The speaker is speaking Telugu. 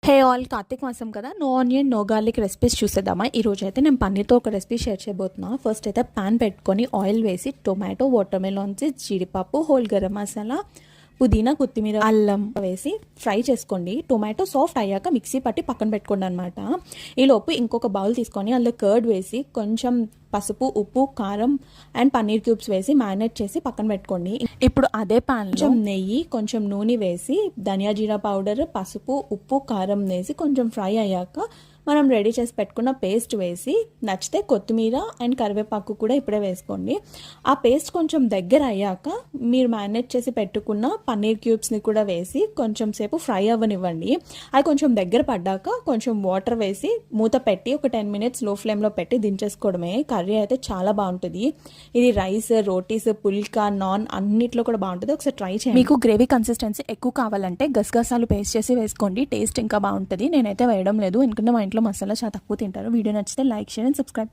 హే ఆల్, కార్తీక మాసం కదా, no onion no garlic recipes చూసేద్దామా. ఈరోజు అయితే నేను పన్నీర్తో ఒక రెసిపీ షేర్ చేయబోతున్నా. ఫస్ట్ అయితే ప్యాన్ పెట్టుకొని ఆయిల్ వేసి టొమాటో, వాటర్ మెలాన్స్, జీడిపప్పు, హోల్ గరం మసాలా, పుదీనా, కొత్తిమీర, అల్లం వేసి ఫ్రై చేసుకోండి. టొమాటో సాఫ్ట్ అయ్యాక మిక్సీ పట్టి పక్కన పెట్టుకోండి అనమాట. ఈలోపు ఇంకొక బౌల్ తీసుకొని అందులో కర్డ్ వేసి కొంచెం పసుపు, ఉప్పు, కారం అండ్ పన్నీర్ క్యూబ్స్ వేసి మ్యారినేట్ చేసి పక్కన పెట్టుకోండి. ఇప్పుడు అదే ప్యాన్ కొంచెం నెయ్యి, కొంచెం నూనె వేసి ధనియా జీరా పౌడర్, పసుపు, ఉప్పు, కారం వేసి కొంచెం ఫ్రై అయ్యాక మనం రెడీ చేసి పెట్టుకున్న పేస్ట్ వేసి నచ్చితే కొత్తిమీర అండ్ కరివేపాకు కూడా ఇప్పుడే వేసుకోండి. ఆ పేస్ట్ కొంచెం దగ్గర అయ్యాక మీరు మ్యారినేట్ చేసి పెట్టుకున్న పన్నీర్ క్యూబ్స్ని కూడా వేసి కొంచెం సేపు ఫ్రై అవ్వనివ్వండి. అది కొంచెం దగ్గర పడ్డాక కొంచెం వాటర్ వేసి మూత పెట్టి ఒక 10 minutes లో ఫ్లేమ్లో పెట్టి దించేసుకోవడమే. కర్రీ అయితే చాలా బాగుంటుంది. ఇది రైస్, రోటీస్, పుల్కా, నాన్ అన్నిట్లో కూడా బాగుంటుంది. ఒకసారి ట్రై చేయండి. మీకు గ్రేవీ కన్సిస్టెన్సీ ఎక్కువ కావాలంటే గసగసాలు పేస్ట్ చేసి వేసుకోండి, టేస్ట్ ఇంకా బాగుంటుంది. నేనైతే వేయడం లేదు ఎందుకంటే మా ఇంట్లో మసాలా చాలా తక్కువ తింటారు. వీడియో నచ్చితే లైక్, షేర్ అండ్ సబ్స్క్రైబ్.